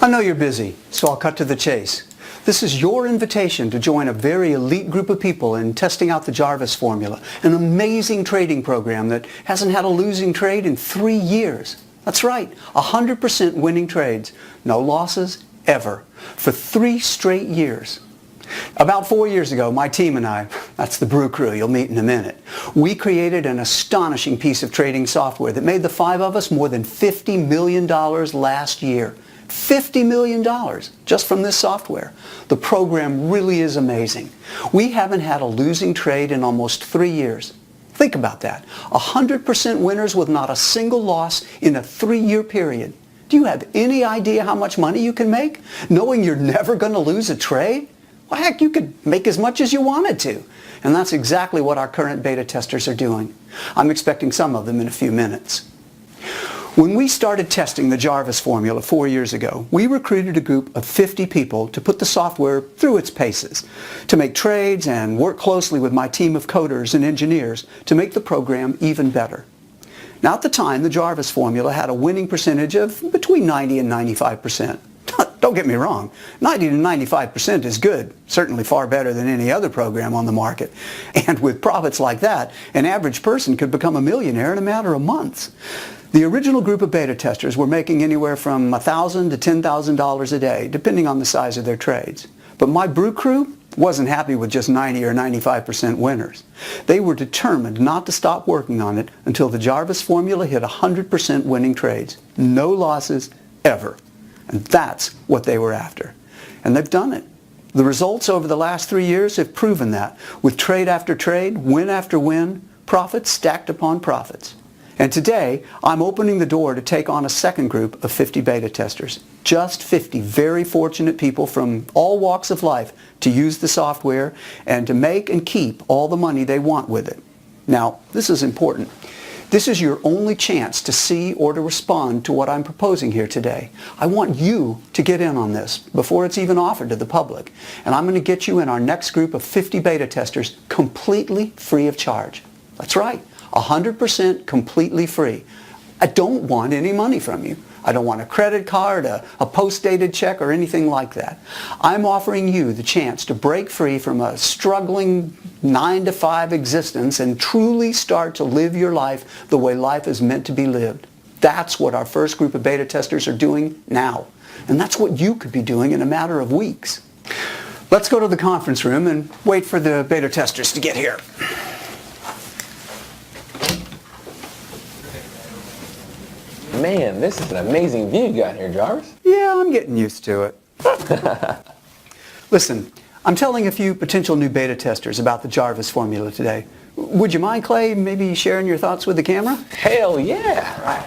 I know you're busy, so I'll cut to the chase. This is your invitation to join a very elite group of people in testing out the Jarvis formula, an amazing trading program that hasn't had a losing trade in 3 years. That's right, 100% winning trades, no losses ever, for 3 straight years. About 4 years ago, my team and I, that's the Brew Crew you'll meet in a minute, we created an astonishing piece of trading software that made the 5 of us more than $50 million last year. $50 million just from this software. The program really is amazing. We haven't had a losing trade in almost 3 years. Think about that. 100% winners with not a single loss in a 3-year period. Do you have any idea how much money you can make, knowing you're never going to lose a trade? Well, heck, you could make as much as you wanted to. And that's exactly what our current beta testers are doing. I'm expecting some of them in a few minutes. When we started testing the Jarvis formula 4 years ago, we recruited a group of 50 people to put the software through its paces, to make trades and work closely with my team of coders and engineers to make the program even better. Now, at the time, the Jarvis formula had a winning percentage of between 90 and 95%. Don't get me wrong, 90 to 95% is good, certainly far better than any other program on the market. And with profits like that, an average person could become a millionaire in a matter of months. The original group of beta testers were making anywhere from $1,000 to $10,000 a day, depending on the size of their trades. But my Brew Crew wasn't happy with just 90 or 95% winners. They were determined not to stop working on it until the Jarvis formula hit 100% winning trades. No losses, ever. And that's what they were after. And they've done it. The results over the last 3 years have proven that, with trade after trade, win after win, profits stacked upon profits. And today, I'm opening the door to take on a second group of 50 beta testers. Just 50 very fortunate people from all walks of life to use the software and to make and keep all the money they want with it. Now, this is important. This is your only chance to see or to respond to what I'm proposing here today. I want you to get in on this before it's even offered to the public. And I'm going to get you in our next group of 50 beta testers completely free of charge. That's right, 100% completely free. I don't want any money from you. I don't want a credit card, a post-dated check, or anything like that. I'm offering you the chance to break free from a struggling 9-to-5 existence and truly start to live your life the way life is meant to be lived. That's what our first group of beta testers are doing now. And that's what you could be doing in a matter of weeks. Let's go to the conference room and wait for the beta testers to get here. Man, this is an amazing view you got here, Jarvis. Yeah, I'm getting used to it. Listen, I'm telling a few potential new beta testers about the Jarvis formula today. Would you mind, Clay, maybe sharing your thoughts with the camera? Hell yeah! Right.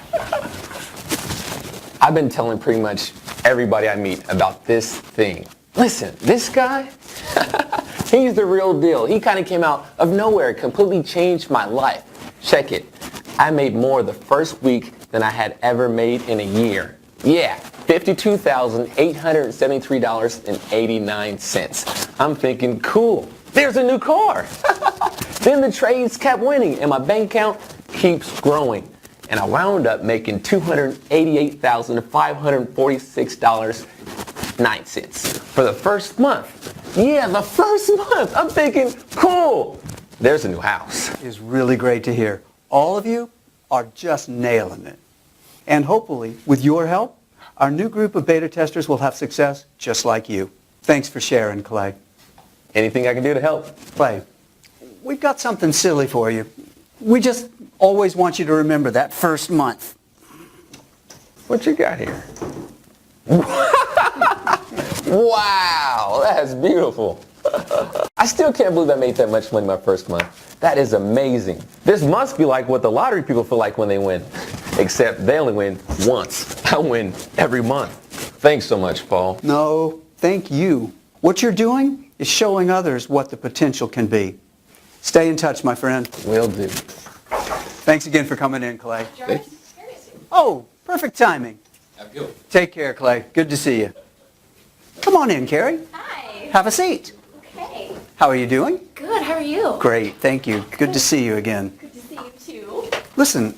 I've been telling pretty much everybody I meet about this thing. Listen, this guy, he's the real deal. He kind of came out of nowhere, completely changed my life. Check it. I made more the first week than I had ever made in a year. Yeah, $52,873.89. I'm thinking, cool, there's a new car. Then the trades kept winning and my bank account keeps growing. And I wound up making $288,546.09 for the first month. Yeah, the first month. I'm thinking, cool, there's a new house. It's really great to hear. All of you are just nailing it. And hopefully, with your help, our new group of beta testers will have success just like you. Thanks for sharing, Clay. Anything I can do to help? Clay, we've got something silly for you. We just always want you to remember that first month. What you got here? Wow, that's beautiful. I still can't believe I made that much money my first month. That is amazing. This must be like what the lottery people feel like when they win. Except they only win once. I win every month. Thanks so much, Paul. No, thank you. What you're doing is showing others what the potential can be. Stay in touch, my friend. Will do. Thanks again for coming in, Clay. Jarvis, Oh, perfect timing. Have a good one. Take care, Clay. Good to see you. Come on in, Carrie. Hi. Have a seat. Okay. How are you doing? Good. How are you? Great, thank you. Good to see you again. Good to see you too. Listen,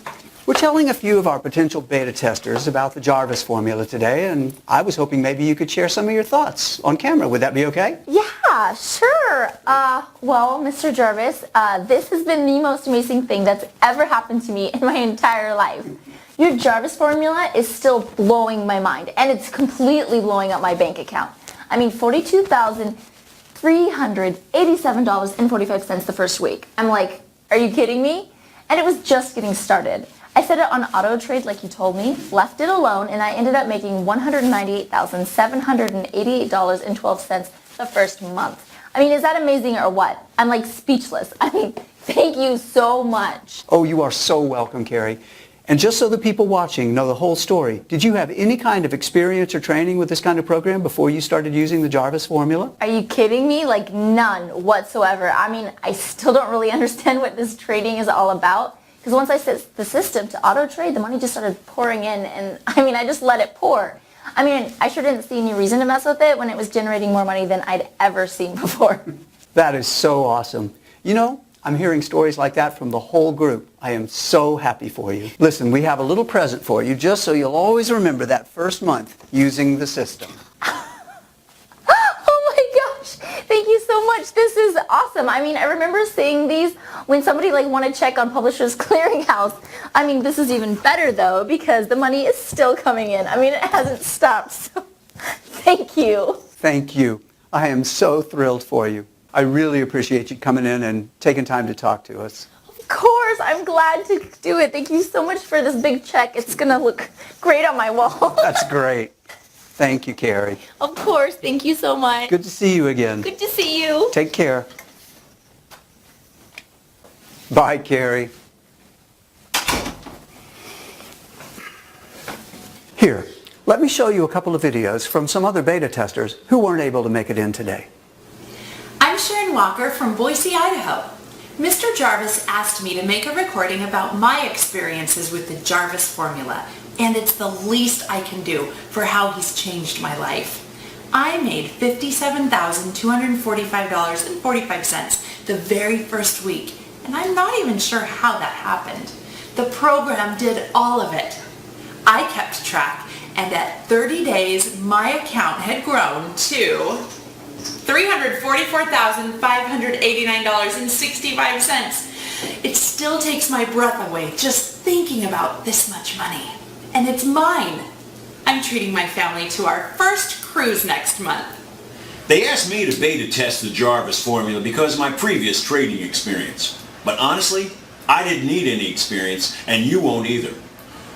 We're telling a few of our potential beta testers about the Jarvis formula today, and I was hoping maybe you could share some of your thoughts on camera. Would that be okay? Yeah, sure. Well, Mr. Jarvis, this has been the most amazing thing that's ever happened to me in my entire life. Your Jarvis formula is still blowing my mind, and it's completely blowing up my bank account. I mean, $42,387.45 the first week. I'm like, are you kidding me? And it was just getting started. I set it on auto trade like you told me, left it alone, and I ended up making $198,788.12 the first month. I mean, is that amazing or what? I'm like speechless. I mean, thank you so much. Oh, you are so welcome, Carrie. And just so the people watching know the whole story, did you have any kind of experience or training with this kind of program before you started using the Jarvis formula? Are you kidding me? Like none whatsoever. I mean, I still don't really understand what this trading is all about. Because once I set the system to auto trade, the money just started pouring in, and I mean, I just let it pour. I mean, I sure didn't see any reason to mess with it when it was generating more money than I'd ever seen before. That is so awesome. You know, I'm hearing stories like that from the whole group. I am so happy for you. Listen, we have a little present for you just so you'll always remember that first month using the system. Thank you so much. This is awesome. I mean, I remember seeing these when somebody wanted to check on Publishers Clearinghouse. I mean, this is even better though because the money is still coming in. I mean, it hasn't stopped. So thank you. Thank you. I am so thrilled for you. I really appreciate you coming in and taking time to talk to us. Of course. I'm glad to do it. Thank you so much for this big check. It's going to look great on my wall. That's great. Thank you, Carrie. Of course. Thank you so much. Good to see you again. Good to see you. Take care. Bye, Carrie. Here, let me show you a couple of videos from some other beta testers who weren't able to make it in today. I'm Sharon Walker from Boise, Idaho. Mr. Jarvis asked me to make a recording about my experiences with the Jarvis formula, and it's the least I can do for how he's changed my life. I made $57,245.45 the very first week, and I'm not even sure how that happened. The program did all of it. I kept track, and at 30 days, my account had grown to $344,589.65. It still takes my breath away just thinking about this much money. And it's mine. I'm treating my family to our first cruise next month. They asked me to beta test the Jarvis formula because of my previous trading experience. But honestly, I didn't need any experience, and you won't either.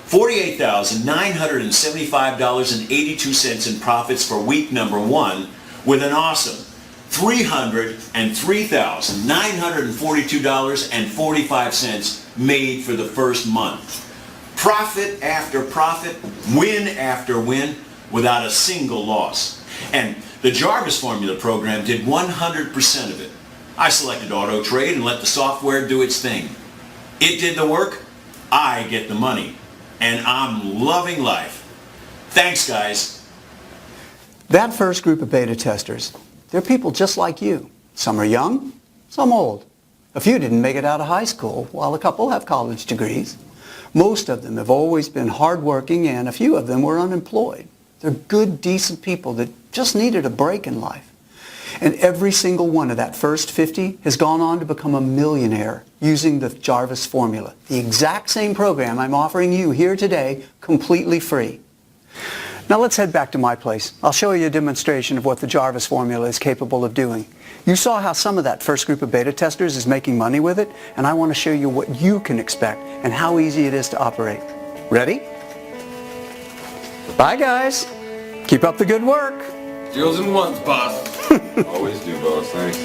$48,975.82 in profits for week number 1 with an awesome $303,942.45 made for the first month. Profit after profit, win after win, without a single loss. And the Jarvis Formula program did 100% of it. I selected auto trade and let the software do its thing. It did the work, I get the money. And I'm loving life. Thanks, guys. That first group of beta testers, they're people just like you. Some are young, some old. A few didn't make it out of high school, while a couple have college degrees. Most of them have always been hardworking, and a few of them were unemployed. They're good, decent people that just needed a break in life. And every single one of that first 50 has gone on to become a millionaire using the Jarvis formula, the exact same program I'm offering you here today, completely free. Now let's head back to my place. I'll show you a demonstration of what the Jarvis formula is capable of doing. You saw how some of that first group of beta testers is making money with it, and I want to show you what you can expect and how easy it is to operate. Ready? Bye, guys. Keep up the good work. Deals in ones, boss. Always do, boss. Thanks.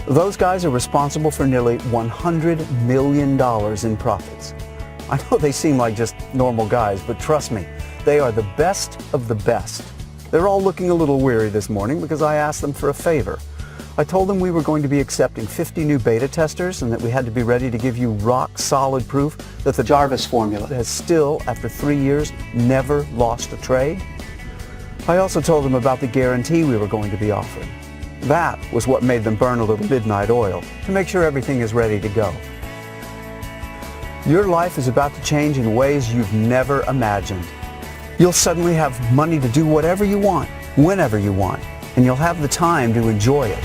Those guys are responsible for nearly $100 million in profits. I know they seem like just normal guys, but trust me, they are the best of the best. They're all looking a little weary this morning because I asked them for a favor. I told them we were going to be accepting 50 new beta testers and that we had to be ready to give you rock-solid proof that the Jarvis formula has still, after 3 years, never lost a trade. I also told them about the guarantee we were going to be offering. That was what made them burn a little midnight oil to make sure everything is ready to go. Your life is about to change in ways you've never imagined. You'll suddenly have money to do whatever you want, whenever you want, and you'll have the time to enjoy it.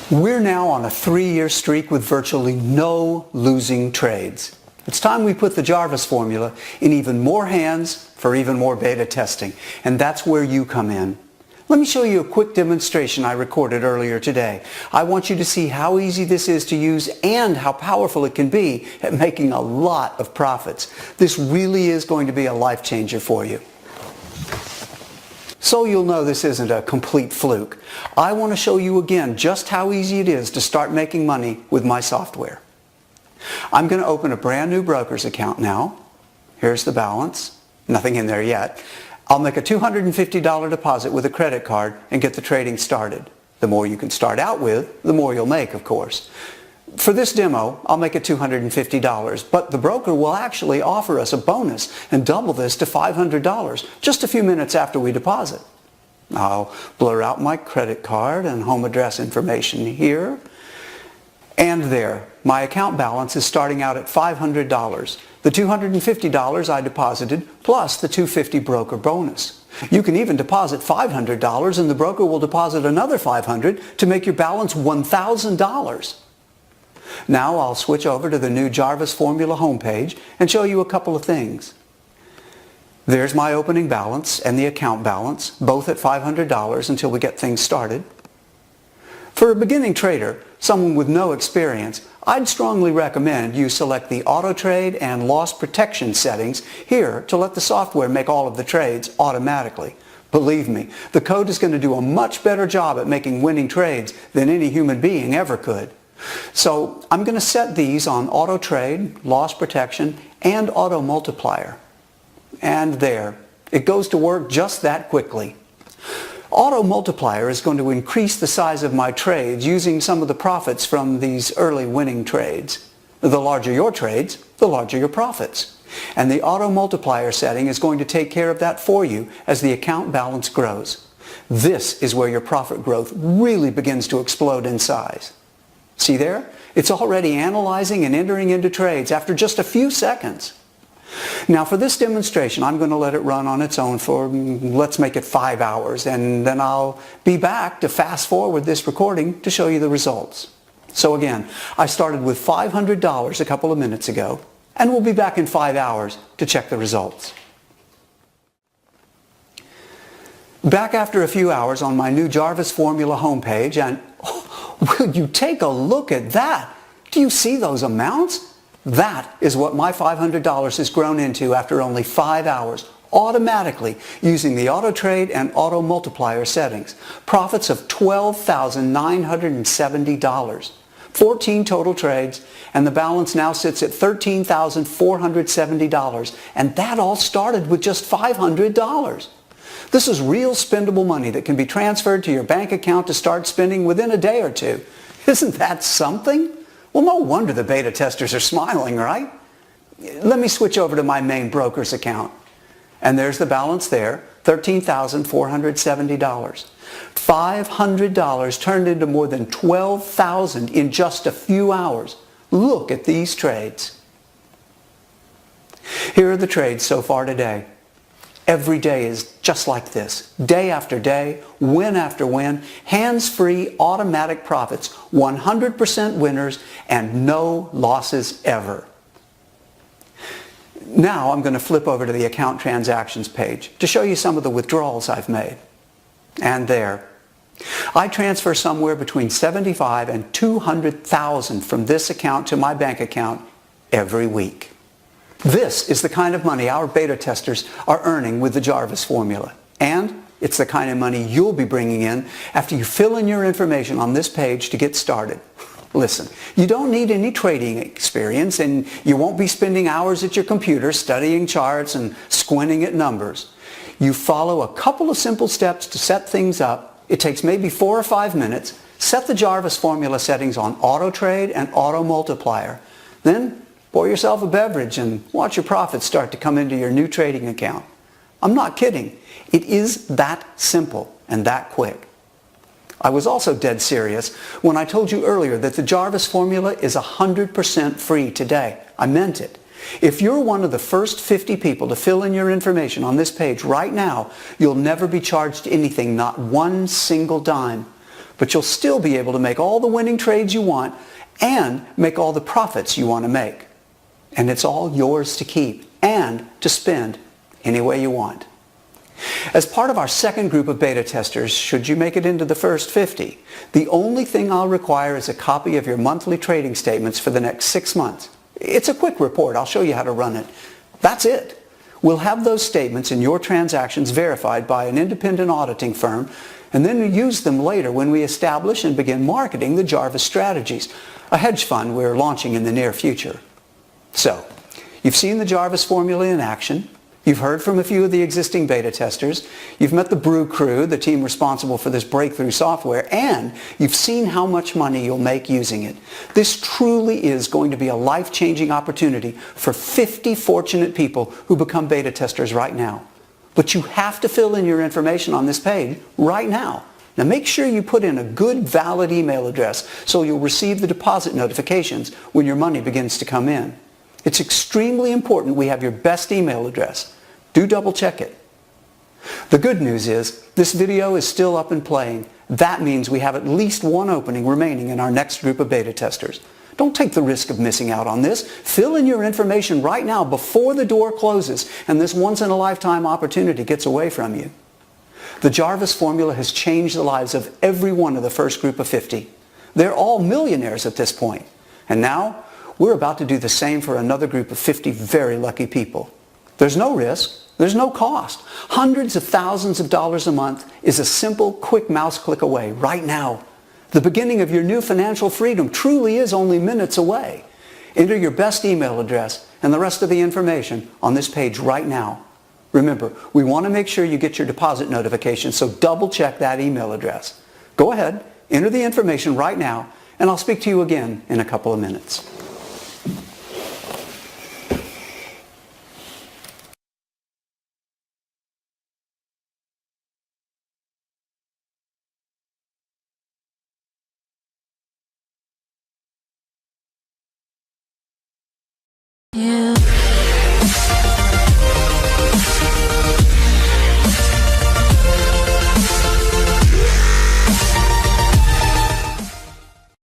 We're now on a 3-year streak with virtually no losing trades. It's time we put the Jarvis formula in even more hands for even more beta testing, and that's where you come in. Let me show you a quick demonstration I recorded earlier today. I want you to see how easy this is to use and how powerful it can be at making a lot of profits. This really is going to be a life changer for you. So you'll know this isn't a complete fluke. I want to show you again just how easy it is to start making money with my software. I'm going to open a brand new broker's account now. Here's the balance. Nothing in there yet. I'll make a $250 deposit with a credit card and get the trading started. The more you can start out with, the more you'll make, of course. For this demo, I'll make it $250, but the broker will actually offer us a bonus and double this to $500 just a few minutes after we deposit. I'll blur out my credit card and home address information here. And there, my account balance is starting out at $500. The $250 I deposited plus the $250 broker bonus. You can even deposit $500 and the broker will deposit another $500 to make your balance $1,000. Now I'll switch over to the new Jarvis Formula homepage and show you a couple of things. There's my opening balance and the account balance, both at $500 until we get things started. For a beginning trader, someone with no experience, I'd strongly recommend you select the auto trade and loss protection settings here to let the software make all of the trades automatically. Believe me, the code is going to do a much better job at making winning trades than any human being ever could. So I'm going to set these on auto trade, loss protection, and auto multiplier. And there, it goes to work just that quickly. Auto multiplier is going to increase the size of my trades using some of the profits from these early winning trades. The larger your trades, the larger your profits. And the auto multiplier setting is going to take care of that for you as the account balance grows. This is where your profit growth really begins to explode in size. See there? It's already analyzing and entering into trades after just a few seconds. Now for this demonstration, I'm going to let it run on its own for, let's make it 5 hours, and then I'll be back to fast forward this recording to show you the results. So again, I started with $500 a couple of minutes ago, and we'll be back in 5 hours to check the results. Back after a few hours on my new Jarvis Formula homepage, and will you take a look at that? Do you see those amounts? That is what my $500 has grown into after only 5 hours, automatically using the auto trade and auto multiplier settings. Profits of $12,970. 14 total trades, and the balance now sits at $13,470. And that all started with just $500. This is real spendable money that can be transferred to your bank account to start spending within a day or two. Isn't that something? Well, no wonder the beta testers are smiling, right? Let me switch over to my main broker's account. And there's the balance there, $13,470. $500 turned into more than $12,000 in just a few hours. Look at these trades. Here are the trades so far today. Every day is just like this. Day after day, win after win, hands-free automatic profits, 100% winners, and no losses ever. Now I'm going to flip over to the account transactions page to show you some of the withdrawals I've made. And there. I transfer somewhere between $75,000 and $200,000 from this account to my bank account every week. This is the kind of money our beta testers are earning with the Jarvis formula. And it's the kind of money you'll be bringing in after you fill in your information on this page to get started. Listen, you don't need any trading experience, and you won't be spending hours at your computer studying charts and squinting at numbers. You follow a couple of simple steps to set things up. It takes maybe 4 or 5 minutes. Set the Jarvis formula settings on Auto Trade and Auto Multiplier. Then pour yourself a beverage and watch your profits start to come into your new trading account. I'm not kidding. It is that simple and that quick. I was also dead serious when I told you earlier that the Jarvis formula is 100% free today. I meant it. If you're one of the first 50 people to fill in your information on this page right now, you'll never be charged anything, not one single dime. But you'll still be able to make all the winning trades you want and make all the profits you want to make. And it's all yours to keep and to spend any way you want. As part of our second group of beta testers, should you make it into the first 50, the only thing I'll require is a copy of your monthly trading statements for the next 6 months. It's a quick report. I'll show you how to run it. That's it. We'll have those statements and your transactions verified by an independent auditing firm, and then we use them later when we establish and begin marketing the Jarvis Strategies, a hedge fund we're launching in the near future. So, you've seen the Jarvis formula in action. You've heard from a few of the existing beta testers. You've met the Brew Crew, the team responsible for this breakthrough software, and you've seen how much money you'll make using it. This truly is going to be a life-changing opportunity for 50 fortunate people who become beta testers right now. But you have to fill in your information on this page right now. Now make sure you put in a good, valid email address so you'll receive the deposit notifications when your money begins to come in. It's extremely important we have your best email address. Do double check it. The good news is this video is still up and playing. That means we have at least one opening remaining in our next group of beta testers. Don't take the risk of missing out on this. Fill in your information right now before the door closes and this once-in-a-lifetime opportunity gets away from you. The Jarvis formula has changed the lives of every one of the first group of 50. They're all millionaires at this point. And now, we're about to do the same for another group of 50 very lucky people. There's no risk. There's no cost. Hundreds of thousands of dollars a month is a simple, quick mouse click away right now. The beginning of your new financial freedom truly is only minutes away. Enter your best email address and the rest of the information on this page right now. Remember, we want to make sure you get your deposit notification, so double check that email address. Go ahead, enter the information right now, and I'll speak to you again in a couple of minutes.